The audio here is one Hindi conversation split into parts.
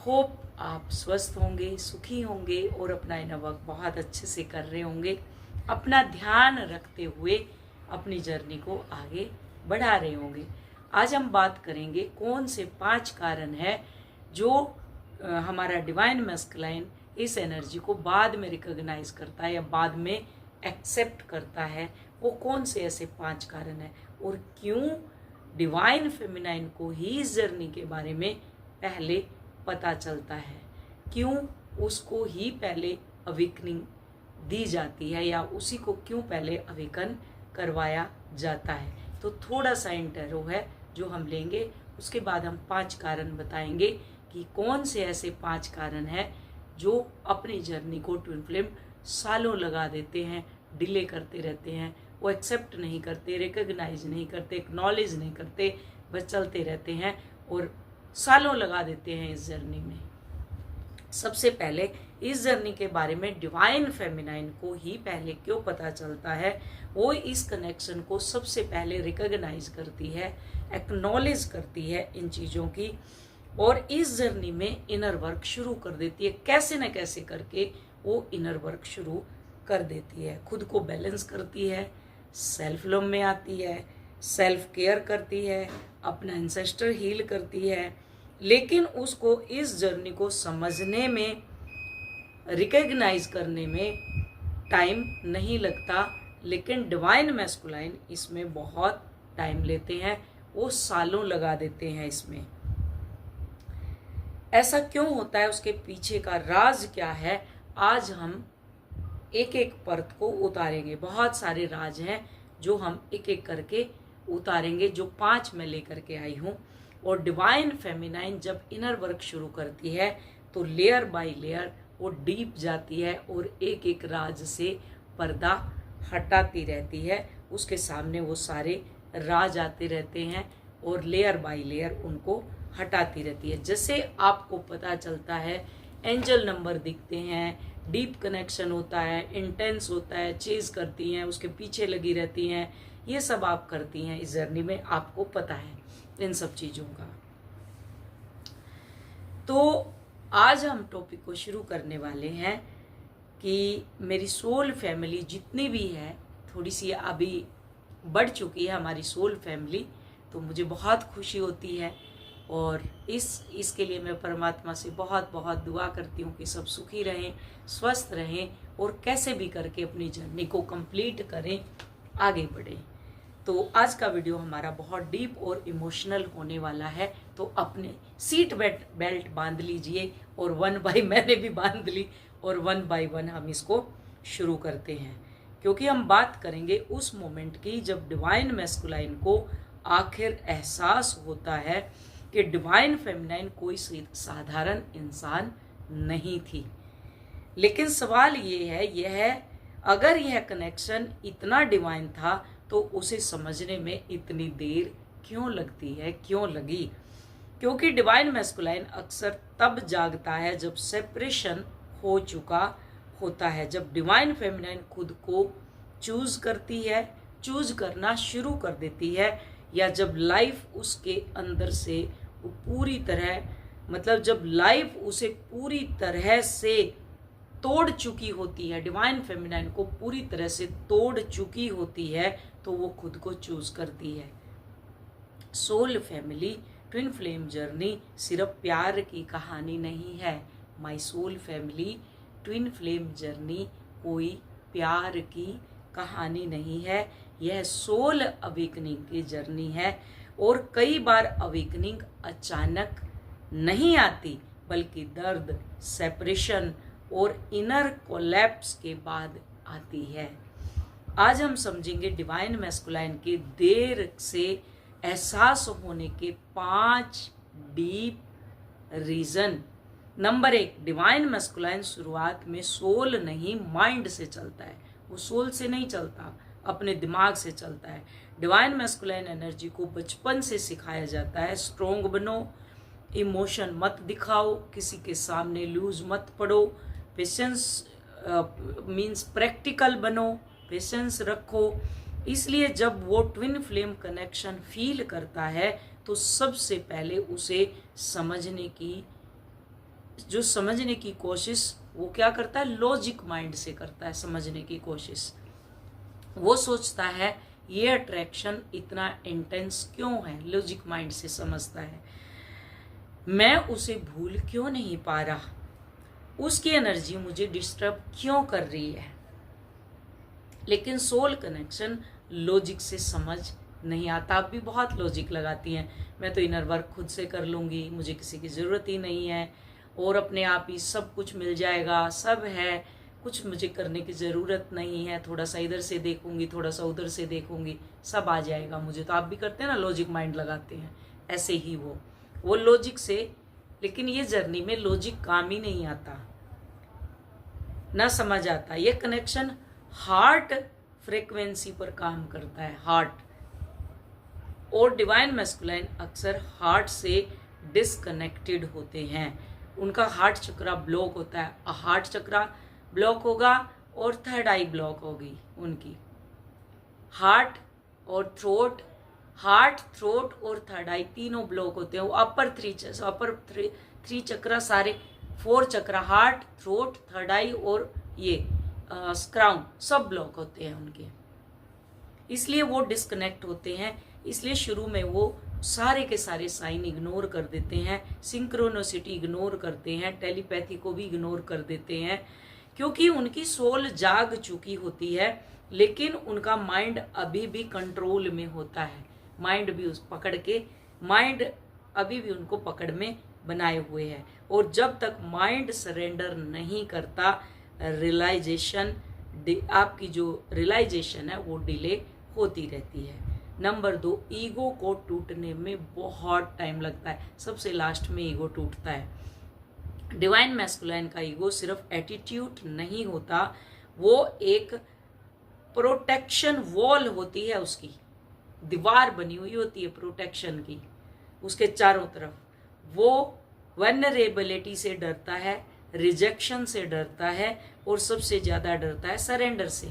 होप आप स्वस्थ होंगे, सुखी होंगे और अपना इनर वर्क बहुत अच्छे से कर रहे होंगे, अपना ध्यान रखते हुए अपनी जर्नी को आगे बढ़ा रहे होंगे। आज हम बात करेंगे कौन से 5 कारण है जो हमारा डिवाइन मैस्कुलाइन इस एनर्जी को बाद में रिकॉग्नाइज करता है या बाद में एक्सेप्ट करता है। वो कौन से ऐसे 5 कारण है और क्यों डिवाइन फेमिनाइन को ही इस जर्नी के बारे में पहले पता चलता है, क्यों उसको ही पहले अवेकनिंग दी जाती है या उसी को क्यों पहले अवेकन करवाया जाता है। तो थोड़ा सा इंटरव्यू है जो हम लेंगे, उसके बाद हम 5 कारण बताएंगे कि कौन से ऐसे 5 कारण हैं जो अपनी जर्नी को ट्विन फ्लेम सालों लगा देते हैं, डिले करते रहते हैं, वो एक्सेप्ट नहीं करते, रिकॉग्नाइज नहीं करते, एक्नॉलेज नहीं करते, बस चलते रहते हैं और सालों लगा देते हैं इस जर्नी में। सबसे पहले इस जर्नी के बारे में डिवाइन फेमिनाइन को ही पहले क्यों पता चलता है, वो इस कनेक्शन को सबसे पहले रिकॉग्नाइज करती है, एक्नॉलेज करती है इन चीज़ों की और इस जर्नी में इनर वर्क शुरू कर देती है। कैसे न कैसे करके वो इनर वर्क शुरू कर देती है, खुद को बैलेंस करती है, सेल्फ लव में आती है, सेल्फ केयर करती है, अपना एंसेस्टर हील करती है। लेकिन उसको इस जर्नी को समझने में, रिकॉग्नाइज करने में टाइम नहीं लगता, लेकिन डिवाइन मैस्कुलाइन इसमें बहुत टाइम लेते हैं, वो सालों लगा देते हैं इसमें। ऐसा क्यों होता है, उसके पीछे का राज क्या है, आज हम एक एक परत को उतारेंगे। बहुत सारे राज हैं जो हम एक एक करके उतारेंगे, जो 5 मैं लेकर के आई हूँ। और डिवाइन फेमिनाइन जब इनर वर्क शुरू करती है तो लेयर बाय लेयर वो डीप जाती है और एक एक राज से पर्दा हटाती रहती है, उसके सामने वो सारे राज आते रहते हैं और लेयर बाय लेयर उनको हटाती रहती है। जैसे आपको पता चलता है एंजल नंबर दिखते हैं, डीप कनेक्शन होता है, इंटेंस होता है, चेज करती हैं, उसके पीछे लगी रहती हैं, ये सब आप करती हैं इस जर्नी में, आपको पता है इन सब चीज़ों का। तो आज हम टॉपिक को शुरू करने वाले हैं कि मेरी सोल फैमिली जितनी भी है, थोड़ी सी अभी बढ़ चुकी है हमारी सोल फैमिली, तो मुझे बहुत खुशी होती है और इसके लिए मैं परमात्मा से बहुत बहुत दुआ करती हूँ कि सब सुखी रहें, स्वस्थ रहें और कैसे भी करके अपनी जर्नी को कंप्लीट करें, आगे बढ़ें। तो आज का वीडियो हमारा बहुत डीप और इमोशनल होने वाला है, तो अपने सीट बेल्ट बांध लीजिए और 1 बाय मैंने भी बांध ली और 1 बाय 1 हम इसको शुरू करते हैं, क्योंकि हम बात करेंगे उस मोमेंट की जब डिवाइन मैस्कुलाइन को आखिर एहसास होता है कि डिवाइन फेमिनाइन कोई साधारण इंसान नहीं थी। लेकिन सवाल ये है अगर यह कनेक्शन इतना डिवाइन था तो उसे समझने में इतनी देर क्यों लगती है, क्यों लगी? क्योंकि डिवाइन मैस्कुलाइन अक्सर तब जागता है जब सेपरेशन हो चुका होता है, जब डिवाइन फेमिनाइन खुद को चूज करती है, चूज करना शुरू कर देती है, या जब लाइफ उसके अंदर से पूरी तरह, मतलब जब लाइफ उसे पूरी तरह से तोड़ चुकी होती है, डिवाइन फेमिनाइन को पूरी तरह से तोड़ चुकी होती है, तो वो खुद को चूज करती है। Soul family twin flame journey सिर्फ प्यार की कहानी नहीं है। My soul family twin flame journey कोई प्यार की कहानी नहीं है, यह सोल अवेकनिंग की जर्नी है। और कई बार अवेकनिंग अचानक नहीं आती, बल्कि दर्द, सेपरेशन और इनर कोलैप्स के बाद आती है। आज हम समझेंगे डिवाइन मैस्कुलाइन के देर से एहसास होने के 5 deep reason. Number 1, divine masculine शुरुआत में सोल नहीं माइंड से चलता है, वो सोल से नहीं चलता, अपने दिमाग से चलता है। डिवाइन मैस्कुलाइन एनर्जी को बचपन से सिखाया जाता है, स्ट्रोंग बनो, इमोशन मत दिखाओ, किसी के सामने लूज मत पड़ो, पेशेंस मीन्स प्रैक्टिकल बनो, पेशेंस रखो। इसलिए जब वो ट्विन फ्लेम कनेक्शन फील करता है तो सबसे पहले उसे समझने की जो समझने की कोशिश वो क्या करता है, लॉजिक माइंड से करता है समझने की कोशिश। वो सोचता है ये अट्रैक्शन इतना इंटेंस क्यों है, लॉजिक माइंड से समझता है। मैं उसे भूल क्यों नहीं पा रहा, उसकी एनर्जी मुझे डिस्टर्ब क्यों कर रही है। लेकिन सोल कनेक्शन लॉजिक से समझ नहीं आता। आप भी बहुत लॉजिक लगाती हैं, मैं तो इनर वर्क खुद से कर लूँगी, मुझे किसी की ज़रूरत ही नहीं है, और अपने आप ही सब कुछ मिल जाएगा, सब है, कुछ मुझे करने की ज़रूरत नहीं है, थोड़ा सा इधर से देखूंगी, थोड़ा सा उधर से देखूंगी, सब आ जाएगा मुझे। तो आप भी करते हैं ना, लॉजिक माइंड लगाते हैं, ऐसे ही वो लॉजिक से। लेकिन ये जर्नी में लॉजिक काम ही नहीं आता, ना समझ आता। ये कनेक्शन हार्ट फ्रीक्वेंसी पर काम करता है, हार्ट। और डिवाइन मैस्कुलाइन अक्सर हार्ट से डिसकनेक्टेड होते हैं, उनका हार्ट चक्रा ब्लॉक होता है। हार्ट चक्रा ब्लॉक होगा और थर्ड आई ब्लॉक होगी उनकी। हार्ट और थ्रोट, हार्ट, थ्रोट और थर्ड आई तीनों ब्लॉक होते हैं। वो अपर थ्री चक्रा, सारे 4 चक्रा, हार्ट, थ्रोट, थर्ड आई और ये क्राउन, सब ब्लॉक होते हैं उनके। इसलिए वो डिस्कनेक्ट होते हैं। इसलिए शुरू में वो सारे के सारे साइन इग्नोर कर देते हैं, सिंक्रोनोसिटी इग्नोर करते हैं, टेलीपैथी को भी इग्नोर कर देते हैं, क्योंकि उनकी सोल जाग चुकी होती है। लेकिन उनका माइंड अभी भी कंट्रोल में होता है, माइंड भी उस पकड़ के, माइंड अभी भी उनको पकड़ में बनाए हुए है। और जब तक माइंड सरेंडर नहीं करता, रियलाइजेशन, आपकी जो रियलाइजेशन है वो डिले होती रहती है। नंबर 2, ईगो को टूटने में बहुत टाइम लगता है, सबसे लास्ट में ईगो टूटता है। डिवाइन मैस्कुलाइन का ईगो सिर्फ एटीट्यूड नहीं होता, वो एक प्रोटेक्शन वॉल होती है, उसकी दीवार बनी हुई होती है प्रोटेक्शन की, उसके चारों तरफ। वो वल्नरेबिलिटी से डरता है, रिजेक्शन से डरता है, और सबसे ज्यादा डरता है सरेंडर से।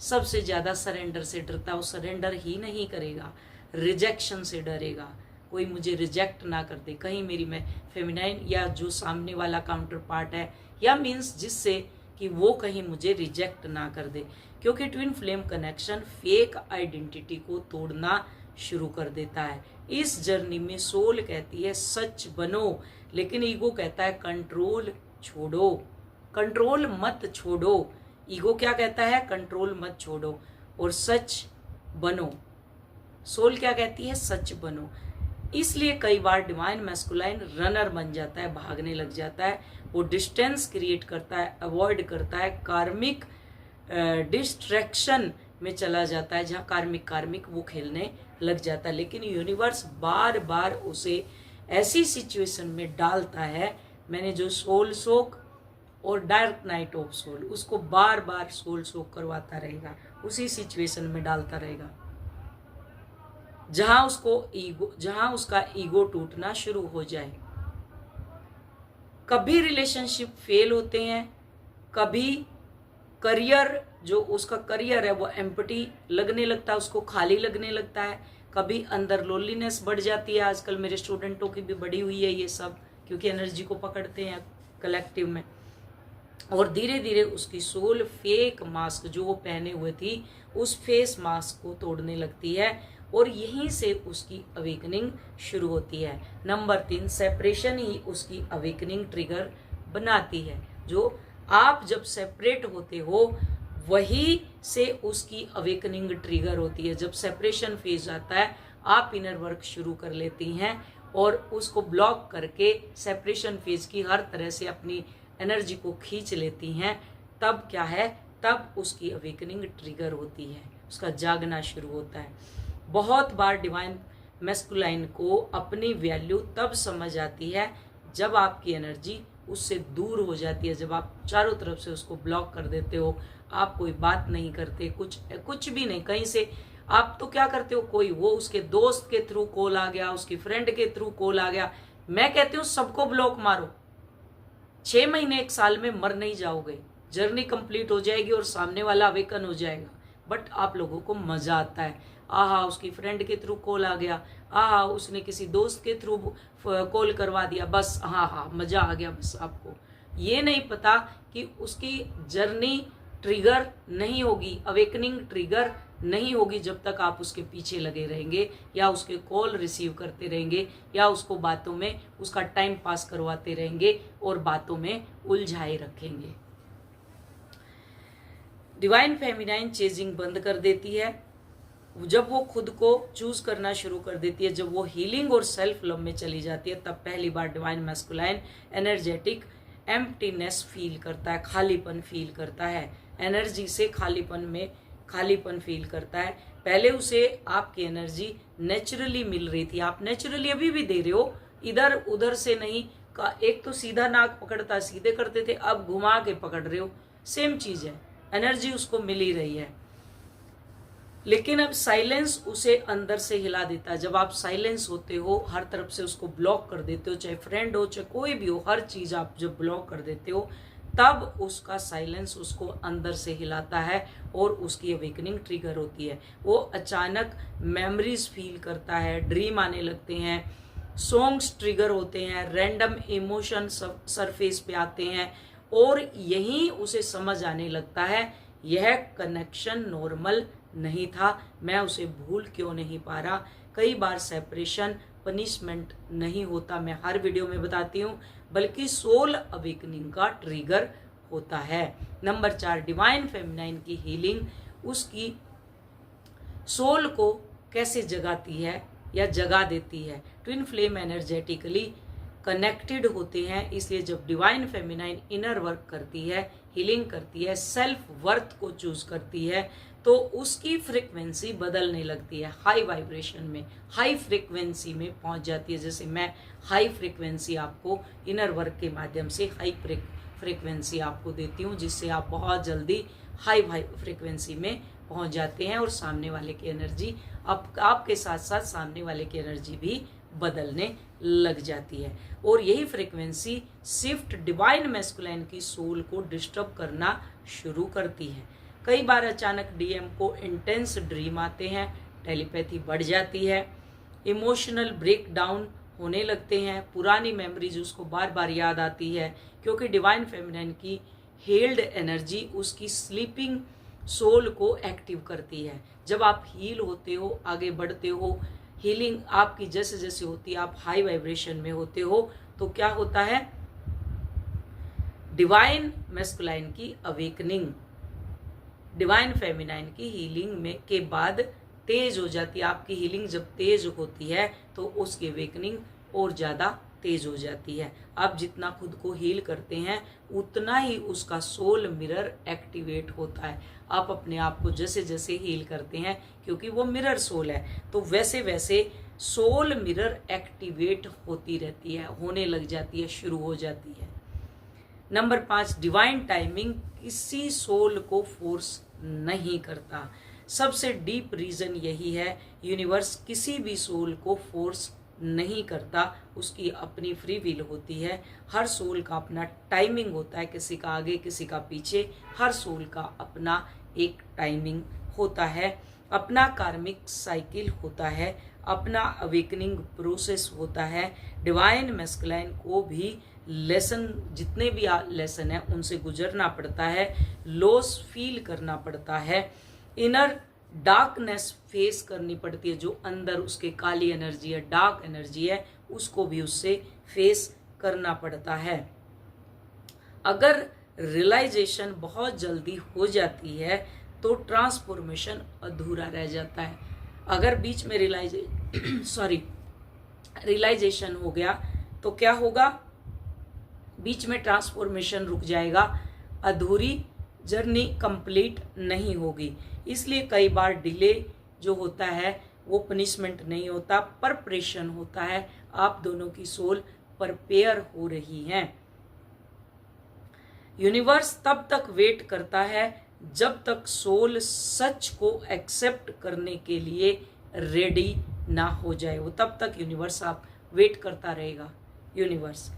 सबसे ज्यादा सरेंडर से डरता है, वो सरेंडर ही नहीं करेगा, रिजेक्शन से डरेगा, कोई मुझे रिजेक्ट ना कर दे, कहीं मेरी मैं फेमिनाइन या जो सामने वाला काउंटर पार्ट है, या मीन्स जिससे कि वो कहीं मुझे रिजेक्ट ना कर दे। क्योंकि twin flame connection fake identity को तोड़ना शुरू कर देता है। इस जर्नी में सोल कहती है सच बनो, लेकिन ईगो कहता है कंट्रोल छोड़ो, कंट्रोल मत छोड़ो। ईगो क्या कहता है, कंट्रोल मत छोड़ो, और सच बनो। सोल क्या कहती है, सच बनो। इसलिए कई बार डिवाइन मैस्कुलाइन रनर बन जाता है, भागने लग जाता है, वो डिस्टेंस क्रिएट करता है, अवॉइड करता है, कार्मिक डिस्ट्रैक्शन में चला जाता है, जहाँ कार्मिक वो खेलने लग जाता है। लेकिन यूनिवर्स बार बार उसे ऐसी सिचुएशन में डालता है, मैंने जो सोल सोक और डार्क नाइट ऑफ सोल, उसको बार बार सोल सोक करवाता रहेगा, उसी सिचुएशन में डालता रहेगा जहां उसका ईगो टूटना शुरू हो जाए। कभी रिलेशनशिप फेल होते हैं, कभी करियर, जो उसका करियर है वो एम्प्टी लगने लगता है, उसको खाली लगने लगता है, कभी अंदर लोनलीनेस बढ़ जाती है। आजकल मेरे स्टूडेंटों की भी बढ़ी हुई है ये सब, क्योंकि एनर्जी को पकड़ते हैं कलेक्टिव में। और धीरे धीरे उसकी सोल फेक मास्क जो वो पहने हुए थी, उस फेस मास्क को तोड़ने लगती है, और यहीं से उसकी अवेकनिंग शुरू होती है। नंबर 3, सेपरेशन ही उसकी अवेकनिंग ट्रिगर बनाती है। जो आप जब सेपरेट होते हो वही से उसकी अवेकनिंग ट्रिगर होती है। जब सेपरेशन फेज आता है, आप इनर वर्क शुरू कर लेती हैं और उसको ब्लॉक करके सेपरेशन फेज की हर तरह से अपनी एनर्जी को खींच लेती हैं, तब क्या है, तब उसकी अवेकनिंग ट्रिगर होती है, उसका जागना शुरू होता है। बहुत बार डिवाइन मैस्कुलाइन को अपनी वैल्यू तब समझ आती है जब आपकी एनर्जी उससे दूर हो जाती है, जब आप चारों तरफ से उसको ब्लॉक कर देते हो, आप कोई बात नहीं करते, कुछ भी नहीं, कहीं से आप तो क्या करते हो, कोई वो उसके दोस्त के थ्रू कॉल आ गया, उसकी फ्रेंड के थ्रू कॉल आ गया, मैं कहती हूँ सबको ब्लॉक मारो, 6 महीने 1 साल में मर नहीं जाओगे, जर्नी कंप्लीट हो जाएगी और सामने वाला अवेकन हो जाएगा। बट आप लोगों को मजा आता है, आहा उसकी फ्रेंड के थ्रू कॉल आ गया, आहा उसने किसी दोस्त के थ्रू कॉल करवा दिया, बस हाँ हाँ मजा आ गया। बस आपको ये नहीं पता कि उसकी जर्नी ट्रिगर नहीं होगी, अवेकनिंग ट्रिगर नहीं होगी जब तक आप उसके पीछे लगे रहेंगे या उसके कॉल रिसीव करते रहेंगे या उसको बातों में उसका टाइम पास करवाते रहेंगे और बातों में उलझाए रखेंगे। डिवाइन फेमिनाइन चेजिंग बंद कर देती है जब वो खुद को चूज करना शुरू कर देती है, जब वो हीलिंग और सेल्फ लव में चली जाती है, तब पहली बार divine masculine energetic emptiness feel करता है, खालीपन फील करता है, एनर्जी से खालीपन फील करता है। पहले उसे आपकी एनर्जी नेचुरली मिल रही थी, आप नेचुरली अभी भी दे रहे हो, इधर उधर से नहीं का, एक तो सीधा नाक पकड़ता सीधे करते थे, अब घुमा के पकड़ रहे हो, सेम चीज है, एनर्जी उसको मिल ही रही है। लेकिन अब साइलेंस उसे अंदर से हिला देता है। जब आप साइलेंस होते हो, हर तरफ से उसको ब्लॉक कर देते हो, चाहे फ्रेंड हो चाहे कोई भी हो, हर चीज आप जब ब्लॉक कर देते हो, तब उसका साइलेंस उसको अंदर से हिलाता है और उसकी अवेकनिंग ट्रिगर होती है। वो अचानक मेमोरीज फील करता है, ड्रीम आने लगते हैं, सॉन्ग्स ट्रिगर होते हैं, रैंडम इमोशन सरफेस पे आते हैं और यही उसे समझ आने लगता है यह कनेक्शन नॉर्मल नहीं था, मैं उसे भूल क्यों नहीं पा रहा। कई बार सेपरेशन पनिशमेंट नहीं होता, मैं हर वीडियो में बताती हूँ, बल्कि सोल अवेकनिंग का ट्रिगर होता है। नंबर 4, डिवाइन फेमिनाइन की हीलिंग उसकी सोल को कैसे जगाती है या जगा देती है। ट्विन फ्लेम एनर्जेटिकली कनेक्टेड होते हैं, इसलिए जब डिवाइन फेमिनाइन इनर वर्क करती है, हीलिंग करती है, सेल्फ वर्थ को चूज करती है, तो उसकी फ्रिक्वेंसी बदलने लगती है, हाई वाइब्रेशन में, हाई फ्रिक्वेंसी में पहुंच जाती है। जैसे मैं हाई फ्रिक्वेंसी आपको इनर वर्क के माध्यम से हाई फ्रिक्वेंसी आपको देती हूँ, जिससे आप बहुत जल्दी हाई फ्रिक्वेंसी में पहुंच जाते हैं और सामने वाले की एनर्जी आपके साथ साथ सामने वाले की एनर्जी भी बदलने लग जाती है। और यही फ्रिक्वेंसी शिफ्ट डिवाइन मैस्कुलाइन की सोल को डिस्टर्ब करना शुरू करती है। कई बार अचानक डीएम को इंटेंस ड्रीम आते हैं, टेलीपैथी बढ़ जाती है, इमोशनल ब्रेकडाउन होने लगते हैं, पुरानी मेमोरीज उसको बार बार याद आती है, क्योंकि डिवाइन फेमिनाइन की हेल्ड एनर्जी उसकी स्लीपिंग सोल को एक्टिव करती है। जब आप हील होते हो, आगे बढ़ते हो, हीलिंग आपकी जैसे जैसे होती है, आप हाई वाइब्रेशन में होते हो, तो क्या होता है, डिवाइन मैस्कुलाइन की अवेकनिंग डिवाइन फेमिनाइन की हीलिंग में के बाद तेज हो जाती है। आपकी हीलिंग जब तेज होती है तो उसकी अवेकनिंग और ज़्यादा तेज हो जाती है। आप जितना खुद को हील करते हैं उतना ही उसका सोल मिरर एक्टिवेट होता है। आप अपने आप को जैसे जैसे हील करते हैं, क्योंकि वो मिरर सोल है, तो वैसे वैसे सोल मिरर एक्टिवेट होती रहती है, होने लग जाती है, शुरू हो जाती है। नंबर 5, डिवाइन टाइमिंग किसी सोल को फोर्स नहीं करता। सबसे डीप रीजन यही है, यूनिवर्स किसी भी सोल को फोर्स नहीं करता, उसकी अपनी फ्री विल होती है। हर सोल का अपना टाइमिंग होता है, किसी का आगे किसी का पीछे, हर सोल का अपना एक टाइमिंग होता है, अपना कार्मिक साइकिल होता है, अपना अवेकनिंग प्रोसेस होता है। डिवाइन मैस्कुलाइन को भी लेसन, जितने भी लेसन है उनसे गुजरना पड़ता है, लॉस फील करना पड़ता है, इनर डार्कनेस फेस करनी पड़ती है, जो अंदर उसके काली एनर्जी है, डार्क एनर्जी है, उसको भी उससे फेस करना पड़ता है। अगर रियलाइजेशन बहुत जल्दी हो जाती है तो ट्रांसफॉर्मेशन अधूरा रह जाता है। अगर बीच में रियलाइजेशन हो गया तो क्या होगा, बीच में ट्रांसफॉर्मेशन रुक जाएगा, अधूरी जर्नी कंप्लीट नहीं होगी। इसलिए कई बार डिले जो होता है वो पनिशमेंट नहीं होता, परप्रेशन होता है। आप दोनों की सोल परपेयर हो रही हैं। यूनिवर्स तब तक वेट करता है जब तक सोल सच को एक्सेप्ट करने के लिए रेडी ना हो जाए, वो तब तक यूनिवर्स आप वेट करता रहेगा यूनिवर्स।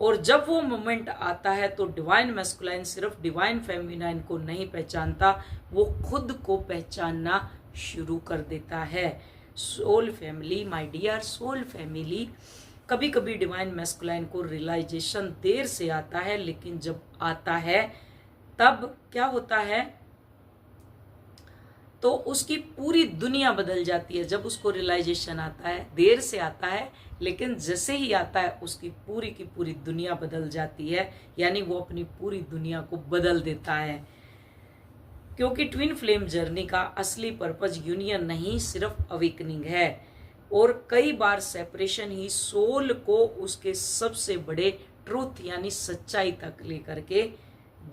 और जब वो मोमेंट आता है तो डिवाइन मैस्कुलाइन सिर्फ डिवाइन फेमिनाइन को नहीं पहचानता, वो खुद को पहचानना शुरू कर देता है। Soul family, my dear soul family, कभी कभी डिवाइन मैस्कुलाइन को रियलाइजेशन देर से आता है, लेकिन जब आता है तब क्या होता है, तो उसकी पूरी दुनिया बदल जाती है। जब उसको रियलाइजेशन आता है, देर से आता है, लेकिन जैसे ही आता है उसकी पूरी दुनिया बदल जाती है, यानी वो अपनी पूरी दुनिया को बदल देता है। क्योंकि ट्विन फ्लेम जर्नी का असली पर्पज यूनियन नहीं, सिर्फ अवेकनिंग है। और कई बार सेपरेशन ही सोल को उसके सबसे बड़े ट्रूथ यानी सच्चाई तक लेकर के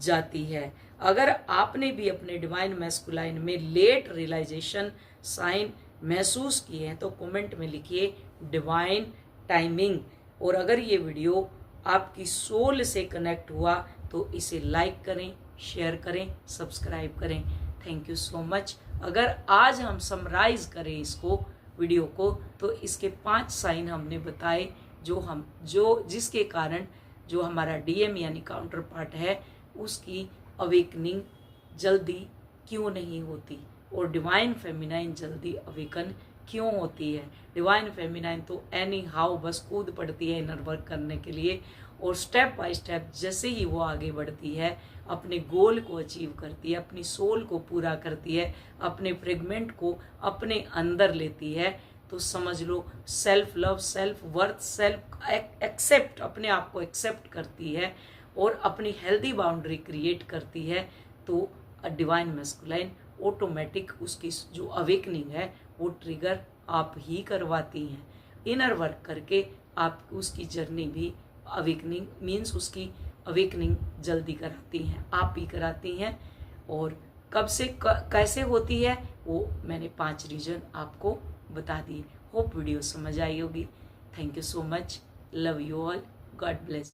जाती है। अगर आपने भी अपने डिवाइन मैस्कुलाइन में लेट रियलाइजेशन साइन महसूस किए हैं तो कमेंट में लिखिए डिवाइन टाइमिंग। और अगर ये वीडियो आपकी सोल से कनेक्ट हुआ तो इसे लाइक करें, शेयर करें, सब्सक्राइब करें। Thank you so much. अगर आज हम समराइज करें इसको वीडियो को, तो इसके 5 साइन हमने बताए जो जिसके कारण जो हमारा डीएम यानी काउंटर पार्ट है उसकी अवेकनिंग जल्दी क्यों नहीं होती, और डिवाइन फेमिनाइन जल्दी अवेकन क्यों होती है। डिवाइन फेमिनाइन तो एनी हाउ बस कूद पड़ती है इनर वर्क करने के लिए, और स्टेप बाय स्टेप जैसे ही वो आगे बढ़ती है, अपने गोल को अचीव करती है, अपनी सोल को पूरा करती है, अपने फ्रेगमेंट को अपने अंदर लेती है, तो समझ लो self love, self worth, self accept, अपने आप को एक्सेप्ट करती है और अपनी हेल्दी बाउंड्री क्रिएट करती है। तो डिवाइन मैस्कुलाइन ऑटोमेटिक उसकी जो अवेकनिंग है वो ट्रिगर आप ही करवाती हैं। इनर वर्क करके आप उसकी जर्नी भी अवेकनिंग मीन्स उसकी अवेकनिंग जल्दी कराती हैं, आप ही कराती हैं। और कब से कैसे होती है वो मैंने 5 रीजन आपको बता दिए। होप वीडियो समझ आई होगी। Thank you so much. Love you all. God bless.